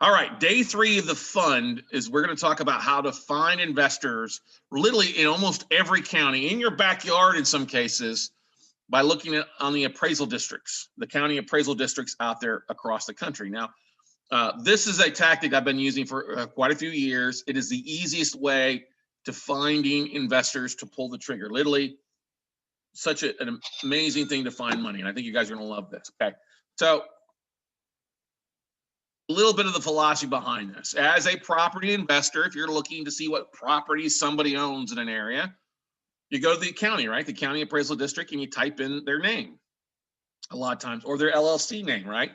All right, day 3 of the fund is we're going to talk about how to find investors literally in almost every county, in your backyard in some cases, by looking at on the appraisal districts, the county appraisal districts out there across the country. Now, this is a tactic I've been using for quite a few years. It is the easiest way to finding investors to pull the trigger. Literally, such an amazing thing to find money, and I think you guys are going to love this. Okay, so a little bit of the philosophy behind this. As a property investor, if you're looking to see what properties somebody owns in an area, you go to the county, right? The county appraisal district, and you type in their name a lot of times, or their LLC name, right?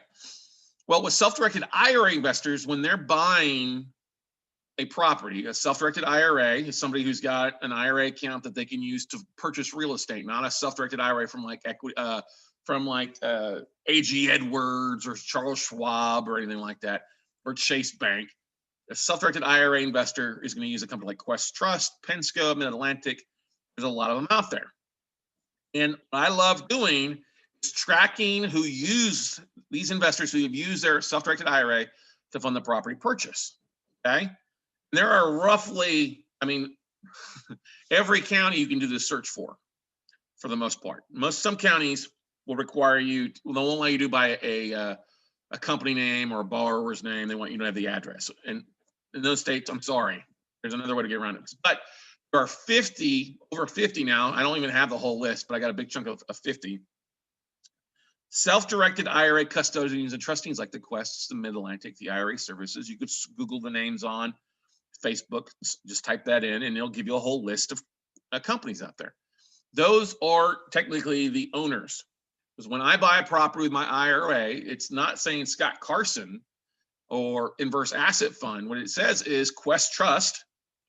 Well, with self-directed IRA investors, when they're buying a property, a self-directed IRA is somebody who's got an IRA account that they can use to purchase real estate, not a self-directed IRA from like equity, AG Edwards or Charles Schwab or anything like that, or Chase Bank. A self-directed IRA investor is going to use a company like Quest Trust, Pensco, Mid-Atlantic. There's a lot of them out there. And what I love doing is tracking who use these investors who have used their self-directed IRA to fund the property purchase. Okay. And there are roughly, every county you can do this search for the most part. Some counties will require you, they won't allow you to buy a company name or a borrower's name. They want you to have the address. And in those states, I'm sorry, there's another way to get around it. But there are over 50 now. I don't even have the whole list, but I got a big chunk of 50. Self-directed IRA custodians and trustees like the Quests, the Mid-Atlantic, the IRA Services. You could Google the names on Facebook, just type that in, and it'll give you a whole list of companies out there. Those are technically the owners. Because when I buy a property with my IRA, it's not saying Scott Carson or Inverse Asset Fund. What it says is Quest Trust,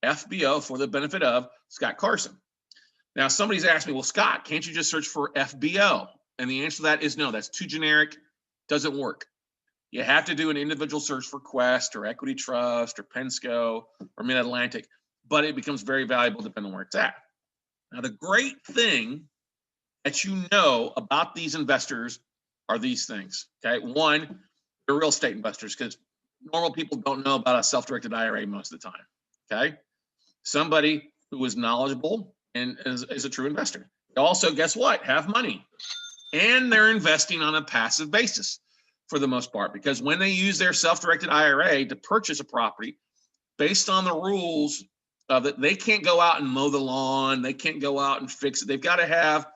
FBO, for the benefit of Scott Carson. Now, somebody's asked me, well, Scott, can't you just search for FBO? And the answer to that is no, that's too generic, doesn't work. You have to do an individual search for Quest or Equity Trust or Pensco or Mid-Atlantic, but it becomes very valuable depending on where it's at. Now, the great thing that you know about these investors are these things, okay? One, they're real estate investors, because normal people don't know about a self-directed IRA most of the time, okay? Somebody who is knowledgeable and is a true investor. They also, guess what? Have money. And they're investing on a passive basis for the most part, because when they use their self-directed IRA to purchase a property, based on the rules of it, they can't go out and mow the lawn. They can't go out and fix it. They've got to have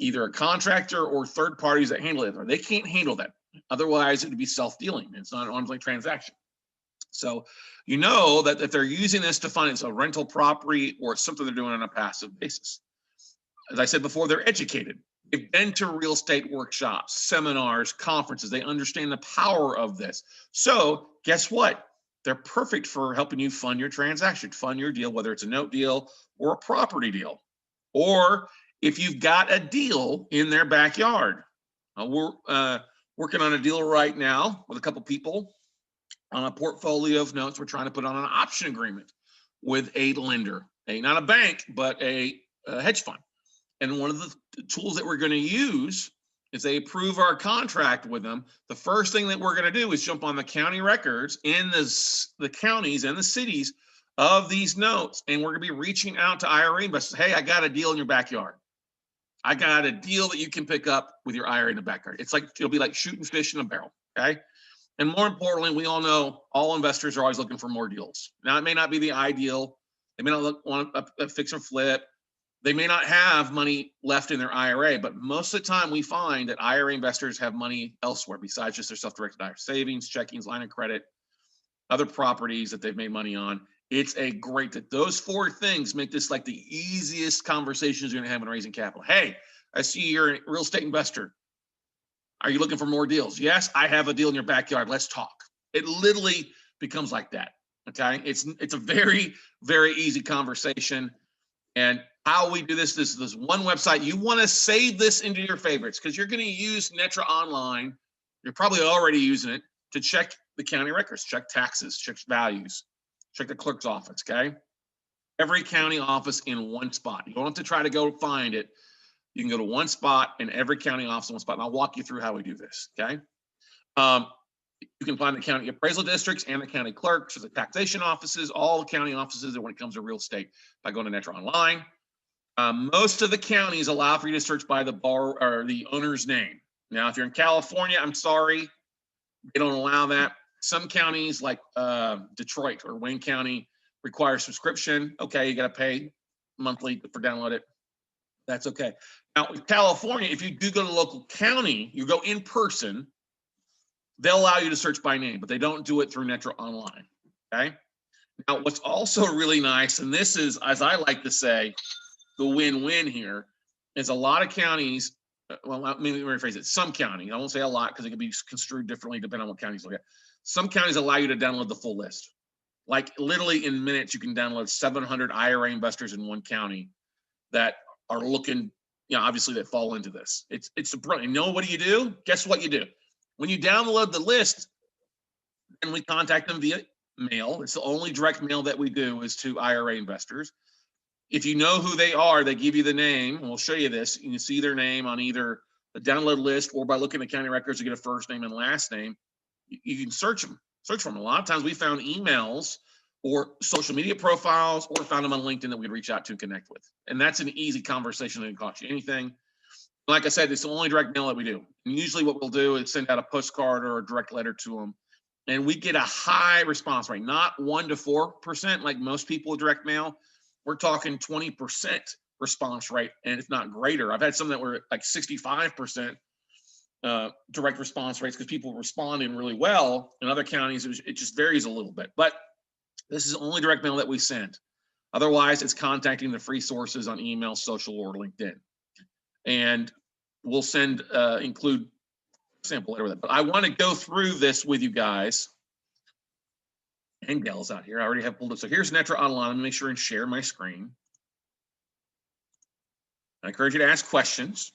either a contractor or third parties that handle it. They can't handle that. Otherwise, it would be self-dealing. It's not an arm's length transaction. So you know that if they're using this to finance a rental property or something they're doing on a passive basis. As I said before, they're educated. They've been to real estate workshops, seminars, conferences. They understand the power of this. So guess what? They're perfect for helping you fund your transaction, fund your deal, whether it's a note deal or a property deal. Or if you've got a deal in their backyard. We're working on a deal right now with a couple people on a portfolio of notes. We're trying to put on an option agreement with a lender, not a bank, but a hedge fund. And one of the tools that we're going to use is they approve our contract with them. The first thing that we're going to do is jump on the county records in the counties and the cities of these notes. And we're going to be reaching out to IRA investors. Hey, I got a deal in your backyard. I got a deal that you can pick up with your IRA in the backyard. It'll be like shooting fish in a barrel, okay? And more importantly, we all know all investors are always looking for more deals. Now, it may not be the ideal. They may not want a fix and flip. They may not have money left in their IRA, but most of the time we find that IRA investors have money elsewhere besides just their self-directed IRA, savings, checkings, line of credit, other properties that they've made money on. It's a great that those 4 things make this like the easiest conversations you're going to have when raising capital. Hey, I see you're a real estate investor. Are you looking for more deals? Yes, I have a deal in your backyard. Let's talk. It literally becomes like that. Okay, it's a very, very easy conversation. And how we do this one website. You want to save this into your favorites because you're going to use Netra Online. You're probably already using it to check the county records, check taxes, check values. Check the clerk's office, okay? Every county office in one spot. You don't have to try to go find it. You can go to one spot in every county office in one spot. And I'll walk you through how we do this, okay? You can find the county appraisal districts and the county clerks, the taxation offices, all the county offices when it comes to real estate by going to Netra Online. Most of the counties allow for you to search by the borrower or the owner's name. Now, if you're in California, I'm sorry, they don't allow that. Some counties like Detroit or Wayne County require subscription. Okay, you got to pay monthly for download it. That's okay. Now, with California, if you do go to the local county, you go in person, they'll allow you to search by name, but they don't do it through Netra Online. Okay. Now, what's also really nice, and this is, as I like to say, the win-win here, is a lot of counties. Well, let me rephrase it. Some counties, I won't say a lot because it can be construed differently depending on what counties look at. Some counties allow you to download the full list. Like literally in minutes, you can download 700 IRA investors in one county that are looking, obviously that fall into this. It's brilliant. You know what do you do? Guess what you do? When you download the list, and we contact them via mail. It's the only direct mail that we do is to IRA investors. If you know who they are, they give you the name. And we'll show you this. You can see their name on either the download list or by looking at county records to get a first name and last name. You can search them. Search for them. A lot of times we found emails or social media profiles or found them on LinkedIn that we'd reach out to and connect with. And that's an easy conversation that didn't cost you anything. Like I said, it's the only direct mail that we do. And usually what we'll do is send out a postcard or a direct letter to them. And we get a high response rate, not 1 to 4% like most people with direct mail. We're talking 20% response rate, and if not greater. I've had some that were like 65% direct response rates because people responding really well. In other counties, it just varies a little bit. But this is the only direct mail that we send. Otherwise, it's contacting the free sources on email, social, or LinkedIn. And we'll send, include sample letter with it. But I want to go through this with you guys and gals out here. I already have pulled up. So here's Netra Online. Let me make sure and share my screen. I encourage you to ask questions.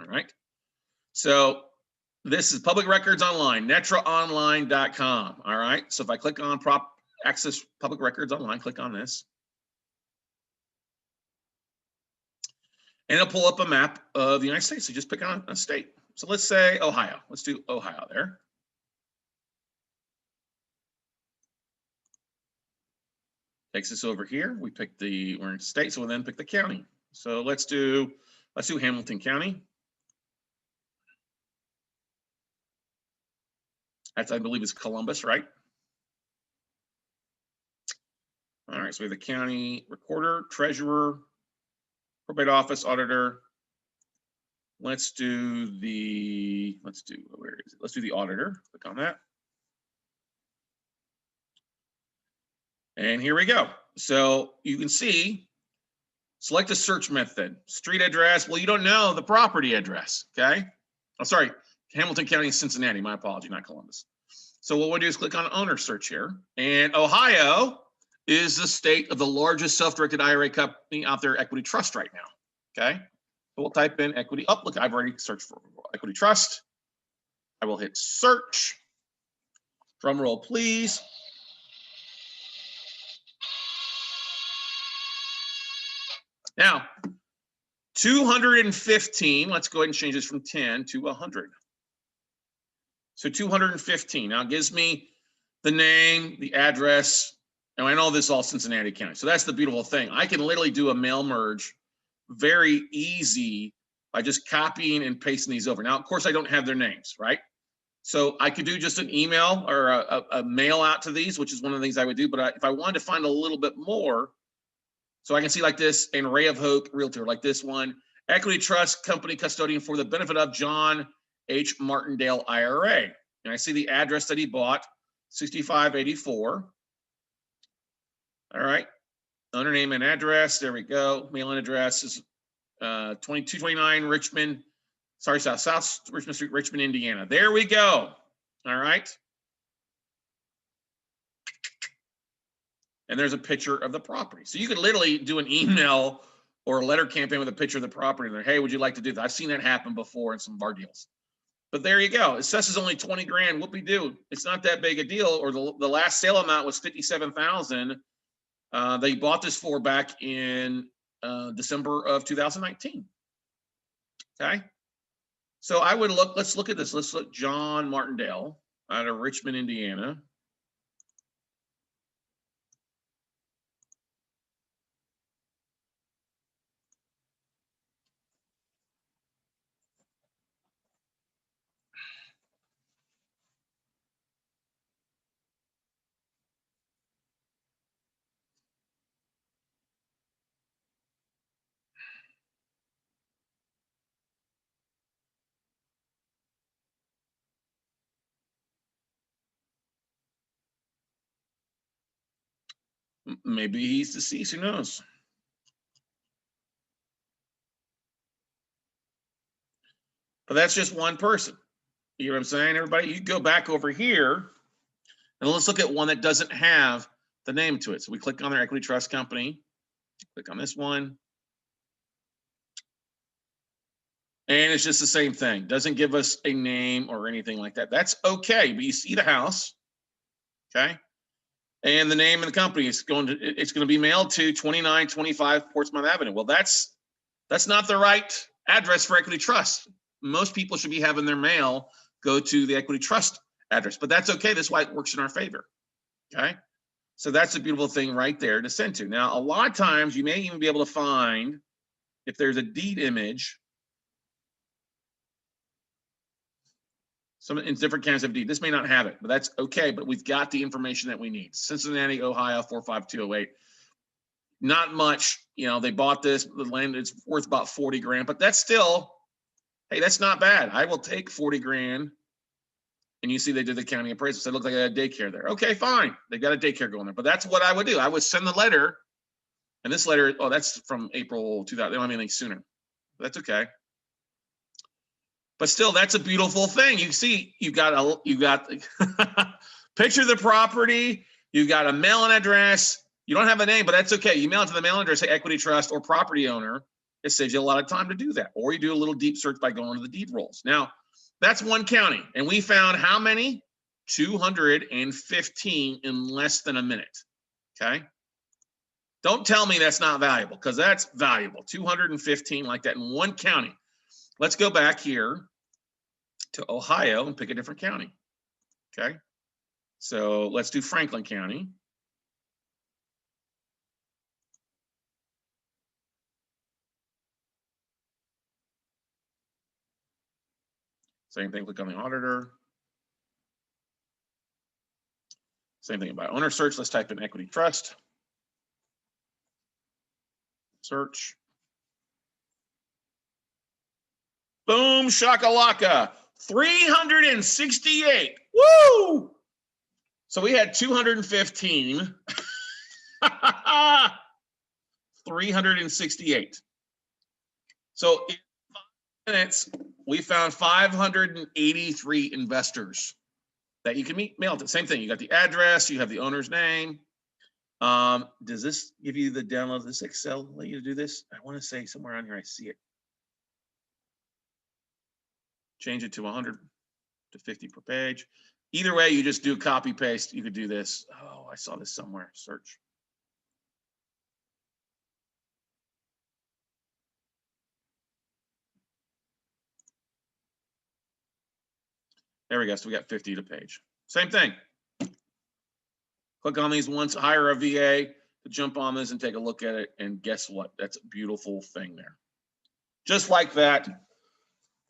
All right. So this is Public Records Online, netraonline.com. All right. So if I click on access Public Records Online, click on this. And it'll pull up a map of the United States. So just pick on a state. So let's say Ohio. Let's do Ohio there. Takes us over here. We pick we're in state, so we'll then pick the county. So let's do Hamilton County. That's, I believe, is Columbus, right? All right, so we have the county recorder, treasurer, probate office, auditor. Let's do the auditor. Click on that. And here we go. So you can see, select a search method, street address. Well, you don't know the property address, okay? Oh, sorry, Hamilton County, Cincinnati, my apology, not Columbus. So what we'll do is click on owner search here. And Ohio is the state of the largest self-directed IRA company out there, Equity Trust right now, okay? So we'll type in equity. Oh, look, I've already searched for Equity Trust. I will hit search. Drum roll, please. Now, 215, let's go ahead and change this from 10 to 100. So 215 now gives me the name, the address, and I know this is all Cincinnati County. So that's the beautiful thing. I can literally do a mail merge very easy by just copying and pasting these over. Now, of course, I don't have their names, right? So I could do just an email or a mail out to these, which is one of the things I would do. But if I wanted to find a little bit more, so I can see like this, an Ray of Hope Realtor, like this one, Equity Trust Company Custodian for the benefit of John H. Martindale IRA. And I see the address that he bought, 6584. All right. Owner name and address. There we go. Mailing address is 2229 Richmond. Sorry, South Richmond Street, Richmond, Indiana. There we go. All right. And there's a picture of the property. So you could literally do an email or a letter campaign with a picture of the property. And hey, would you like to do that? I've seen that happen before in some of our deals. But there you go. It assesses only 20 grand. Whoop-de-doo. It's not that big a deal. Or the last sale amount was 57,000. They bought this for back in December of 2019. Okay. So I would look, let's look at this. Let's look John Martindale out of Richmond, Indiana. Maybe he's deceased, who knows? But that's just one person. You know what I'm saying, everybody? You go back over here and let's look at one that doesn't have the name to it. So we click on their equity trust company, click on this one. And it's just the same thing. Doesn't give us a name or anything like that. That's okay, but you see the house, okay? And the name of the company is going to be mailed to 2925 Portsmouth Avenue. Well, that's not the right address for equity trust. Most people should be having their mail go to the equity trust address, but that's okay. That's why it works in our favor. Okay. So that's a beautiful thing right there to send to. Now, a lot of times you may even be able to find if there's a deed image. Some in different kinds of deed. This may not have it, but that's okay. But we've got the information that we need. Cincinnati, Ohio, 45208. Not much, you know, they bought this, the land is worth about 40 grand, but that's still, hey, that's not bad. I will take 40 grand. And you see they did the county appraisal. So it looked like they had daycare there. Okay, fine. They got a daycare going there. But that's what I would do. I would send the letter. And this letter, oh, that's from April 2000. They don't have anything sooner. That's okay. But still, that's a beautiful thing. You see, you got picture of the property. You've got a mailing address. You don't have a name, but that's okay. You mail it to the mailing address, say equity trust or property owner. It saves you a lot of time to do that. Or you do a little deep search by going to the deed rolls. Now, that's one county. And we found how many? 215 in less than a minute. Okay. Don't tell me that's not valuable, because that's valuable. 215 like that in one county. Let's go back here to Ohio and pick a different county. Okay. So let's do Franklin County. Same thing, click on the auditor. Same thing by owner search. Let's type in equity trust. Search. Boom, shakalaka. 368. Woo! So we had 215. 368. So in 5 minutes, we found 583 investors that you can mail to. Same thing. You got the address, you have the owner's name. Does this give you the download of this Excel? Let you to do this? I want to say somewhere on here I see it. Change it to 100 to 50 per page. Either way, you just do copy paste. You could do this. Oh, I saw this somewhere. Search. There we go. So we got 50 to page. Same thing. Click on these ones, hire a VA to jump on this and take a look at it. And guess what? That's a beautiful thing there. Just like that,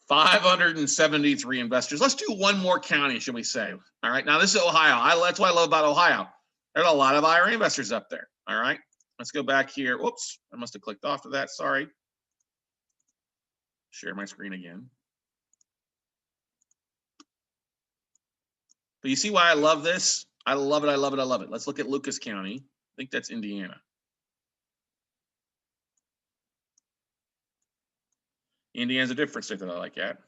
573 investors. Let's do one more county, should we say? All right. Now, this is Ohio. That's what I love about Ohio. There's a lot of IRA investors up there. All right. Let's go back here. Whoops. I must have clicked off of that. Sorry. Share my screen again. But you see why I love this? I love it. I love it. I love it. Let's look at Lucas County. I think that's Indiana. Indiana's a different state that I like at.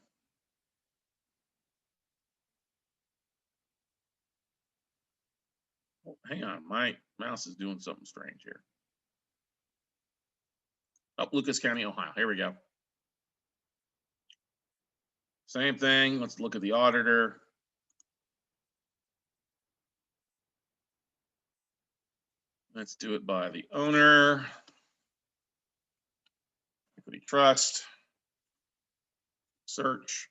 Oh, hang on. My mouse is doing something strange here. Oh, Lucas County, Ohio. Here we go. Same thing. Let's look at the auditor. Let's do it by the owner. Equity trust. Search.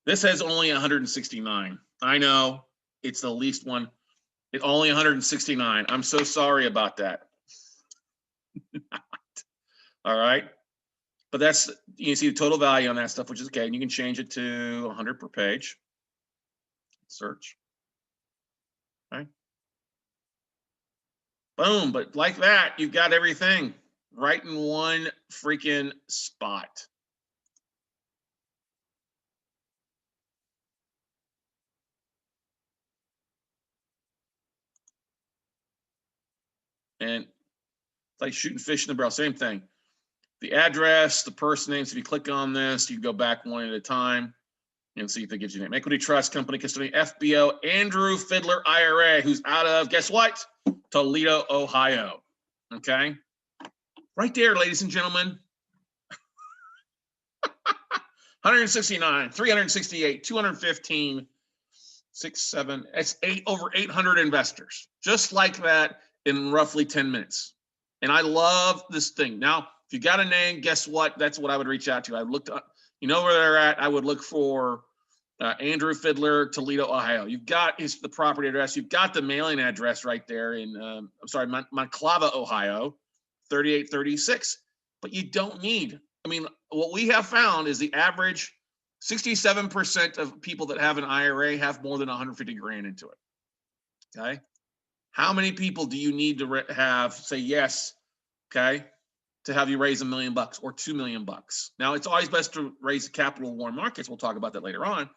This has only 169. I know it's the least one. It only 169. I'm so sorry about that. All right. But that's, you see the total value on that stuff, which is okay. And you can change it to 100 per page. Search. Okay. Boom. But like that, you've got everything right in one freaking spot. And it's like shooting fish in the barrel, same thing. The address, the person names, if you click on this, you go back one at a time and see if it gives you a name. Equity Trust Company Custodian, FBO, Andrew Fiddler IRA, who's out of, guess what? Toledo, Ohio. Okay. Right there, ladies and gentlemen. 169, 368, 215, 6, 7, it's over 800 investors, just like that in roughly 10 minutes. And I love this thing. Now, if you got a name, guess what? That's what I would reach out to. I looked up, you know where they're at. I would look for Andrew Fiddler, Toledo, Ohio. You've got the property address. You've got the mailing address right there in, I'm sorry, Monclova, Ohio, 3836. But you don't need, I mean, what we have found is the average 67% of people that have an IRA have more than 150 grand into it. Okay. How many people do you need to have say yes, okay, to have you raise $1 million or $2 million? Now, it's always best to raise capital in warm markets. We'll talk about that later on.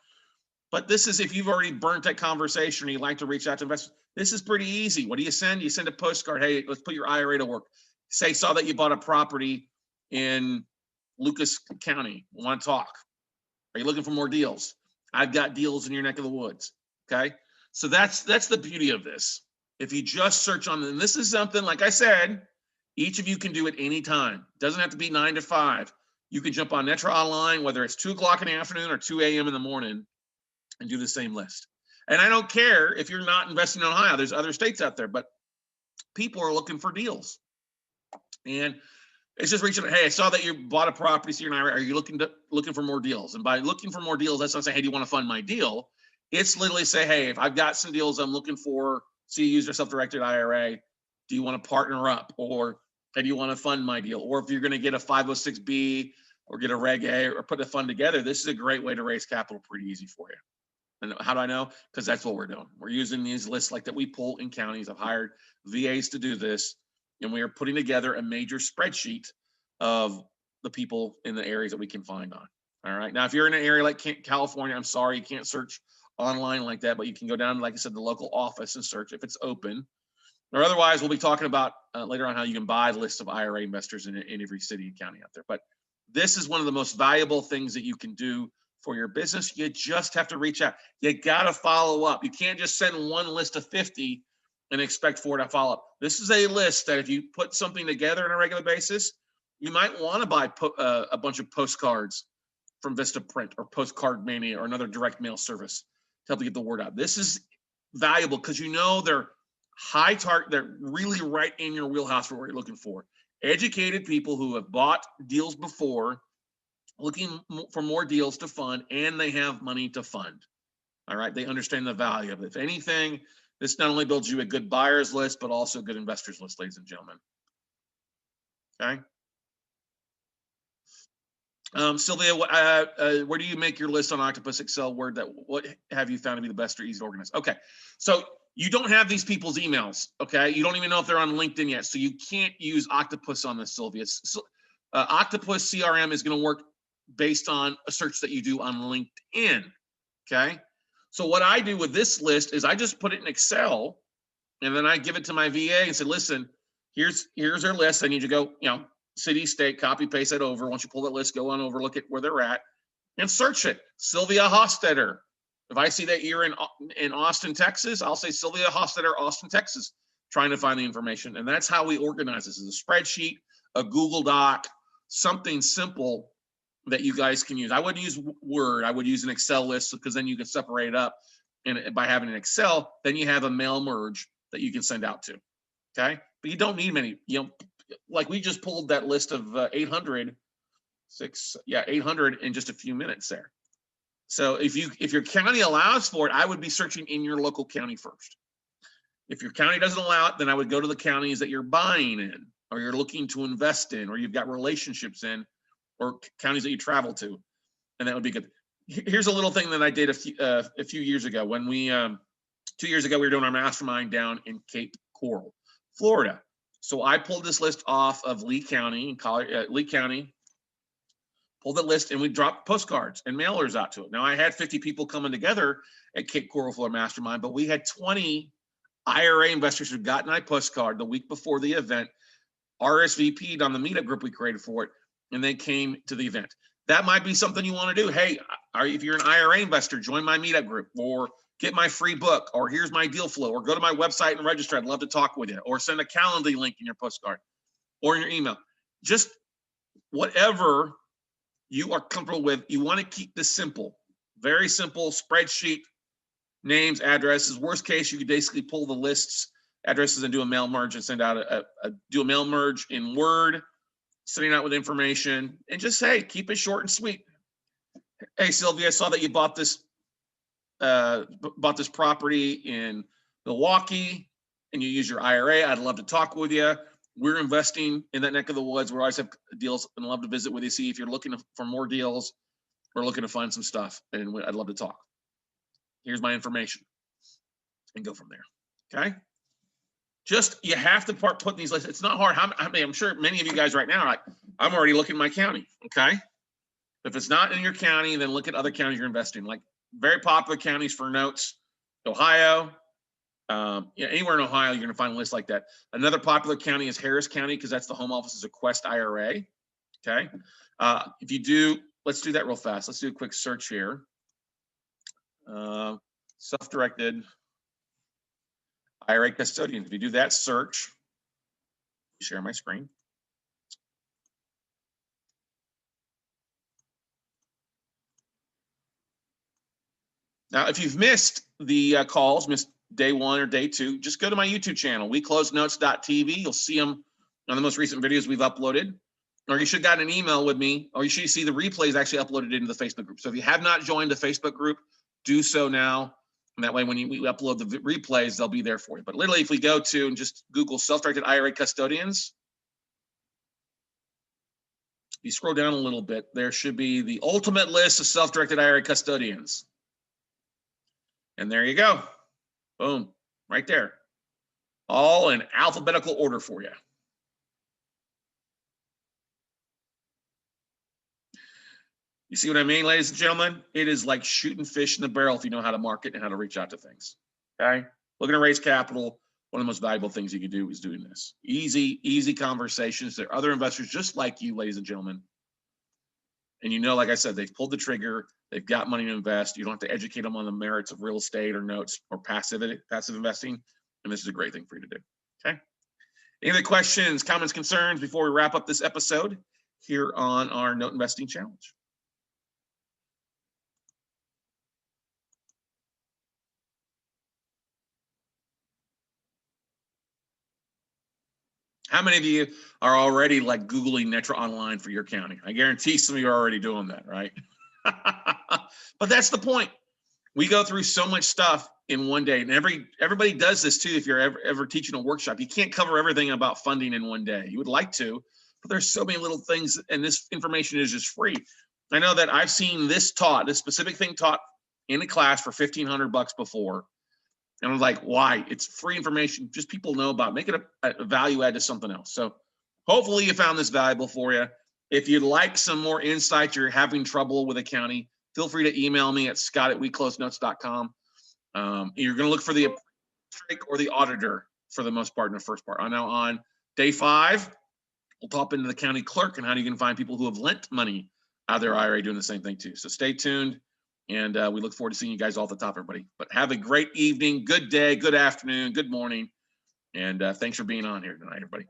But this is, if you've already burnt that conversation and you like to reach out to investors, this is pretty easy. What do you send? You send a postcard. Hey, let's put your IRA to work. Say, saw that you bought a property in Lucas County. Want to talk? Are you looking for more deals? I've got deals in your neck of the woods. Okay. So that's the beauty of this. If you just search on, and this is something, like I said, each of you can do it anytime. Doesn't have to be 9 to 5. You can jump on Netra Online, whether it's 2 o'clock in the afternoon or 2 a.m. in the morning, and do the same list. And I don't care if you're not investing in Ohio. There's other states out there, but people are looking for deals. And it's just reaching, hey, I saw that you bought a property, so you're not, are you looking for more deals? And by looking for more deals, that's not saying, hey, do you want to fund my deal? It's literally say, hey, if I've got some deals I'm looking for, so you use your self-directed IRA, do you want to partner up? Or hey, do you want to fund my deal? Or if you're going to get a 506B or get a Reg A or put a fund together, this is a great way to raise capital pretty easy for you. And how do I know? Because that's what we're doing. We're using these lists like that we pull in counties. I've hired VAs to do this, and we are putting together a major spreadsheet of the people in the areas that we can find on. All right. Now, if you're in an area like California, I'm sorry, you can't search online like that, but you can go down, like I said, the local office and search if it's open. Or otherwise, we'll be talking about later on how you can buy lists of IRA investors in every city and county out there. But this is one of the most valuable things that you can do for your business. You just have to reach out. You got to follow up. You can't just send one list of 50 and expect for it to follow up. This is a list that if you put something together on a regular basis, you might want to buy a bunch of postcards from Vista Print or Postcard Mania or another direct mail service to help you get the word out. This is valuable because you know they're high target, they're really right in your wheelhouse for what you're looking for. Educated people who have bought deals before, looking for more deals to fund, and they have money to fund. All right, they understand the value of it. If anything, this not only builds you a good buyers list, but also a good investors list, ladies and gentlemen. Okay. Sylvia, where do you make your list on Octopus Excel Word? What have you found to be the best or easy to organize? Okay, so you don't have these people's emails. Okay, you don't even know if they're on LinkedIn yet, so you can't use Octopus on this, Sylvia. Octopus CRM is going to work based on a search that you do on LinkedIn. Okay, so what I do with this list is I just put it in Excel, and then I give it to my VA and say, listen, here's our list. I need you to go, city, state, copy, paste it over. Once you pull that list, go on over, look at where they're at, and search it. Sylvia Hostetter. If I see that you're in Austin, Texas, I'll say Sylvia Hostetter, Austin, Texas, trying to find the information. And that's how we organize this. Is a spreadsheet, a Google Doc, something simple that you guys can use. I wouldn't use Word. I would use an Excel list because then you can separate it up. And by having an Excel, then you have a mail merge that you can send out to. Okay, but you don't need many. Like we just pulled that list of 800 in just a few minutes there. So if your county allows for it, I would be searching in your local county first. If your county doesn't allow it, then I would go to the counties that you're buying in, or you're looking to invest in, or you've got relationships in, or counties that you travel to, and that would be good. Here's a little thing that I did a few years ago. When we 2 years ago, we were doing our mastermind down in Cape Coral, Florida. So I pulled this list off of Lee County, pulled the list, and we dropped postcards and mailers out to it. Now I had 50 people coming together at Cape Coral for a mastermind, but we had 20 IRA investors who got my postcard the week before the event, RSVP'd on the meetup group we created for it, and they came to the event. That might be something you want to do. Hey, if you're an IRA investor, join my meetup group, or get my free book, or here's my deal flow, or go to my website and register. I'd love to talk with you, or send a Calendly link in your postcard or in your email. Just whatever you are comfortable with. You want to keep this simple, very simple spreadsheet, names, addresses. Worst case, you could basically pull the lists, addresses, and do a mail merge and send out do a mail merge in Word, sending out with information, and just say, keep it short and sweet. Hey, Sylvia, I saw that you bought this property in Milwaukee and you use your IRA. I'd love to talk with you. We're investing in that neck of the woods. We always have deals, and I'd love to visit with you, see if you're looking for more deals or looking to find some stuff, and I'd love to talk. Here's my information, and go from there. Okay. Just, you have to put these lists. It's not hard. I'm sure many of you guys right now are like, I'm already looking at my county. Okay. If it's not in your county, then look at other counties you're investing. Like very popular counties for notes, Ohio. Anywhere in Ohio, you're going to find a list like that. Another popular county is Harris County, because that's the home office of Quest IRA. Okay. If you do, let's do that real fast. Let's do a quick search here. Self-directed IRA custodians. If you do that search, share my screen. Now, if you've missed the calls, missed day 1 or day 2, just go to my YouTube channel, WeCloseNotes.tv. You'll see them on the most recent videos we've uploaded, or you should have gotten an email with me, or you should see the replays actually uploaded into the Facebook group. So if you have not joined the Facebook group, do so now. And that way, when we upload the replays, they'll be there for you. But literally, if we go to and just Google self-directed IRA custodians, if you scroll down a little bit, there should be the ultimate list of self-directed IRA custodians. And there you go. Boom, right there. All in alphabetical order for you. You see what I mean, ladies and gentlemen? It is like shooting fish in the barrel if you know how to market and how to reach out to things. Okay? Looking to raise capital, one of the most valuable things you can do is doing this. Easy conversations. There are other investors just like you, ladies and gentlemen. And you know, like I said, they've pulled the trigger. They've got money to invest. You don't have to educate them on the merits of real estate or notes or passive investing. And this is a great thing for you to do. Okay? Any other questions, comments, concerns before we wrap up this episode here on our Note Investing Challenge? How many of you are already like Googling Netra Online for your county? I guarantee some of you are already doing that, right? But that's the point. We go through so much stuff in one day, and everybody does this too. If you're ever teaching a workshop, you can't cover everything about funding in one day. You would like to, but there's so many little things, and this information is just free. I know that I've seen this specific thing taught in a class for $1,500 before. And I was like, why? It's free information. Just people know about it. Make it a value add to something else. So hopefully you found this valuable for you. If you'd like some more insights, you're having trouble with a county, feel free to email me at scott@weclosenotes.com. You're going to look for the or the auditor for the most part in the first part. I'm now on day 5. We'll pop into the county clerk and how you can find people who have lent money out of their IRA doing the same thing too. So stay tuned. And we look forward to seeing you guys all at the top, everybody. But have a great evening, good day, good afternoon, good morning. And thanks for being on here tonight, everybody.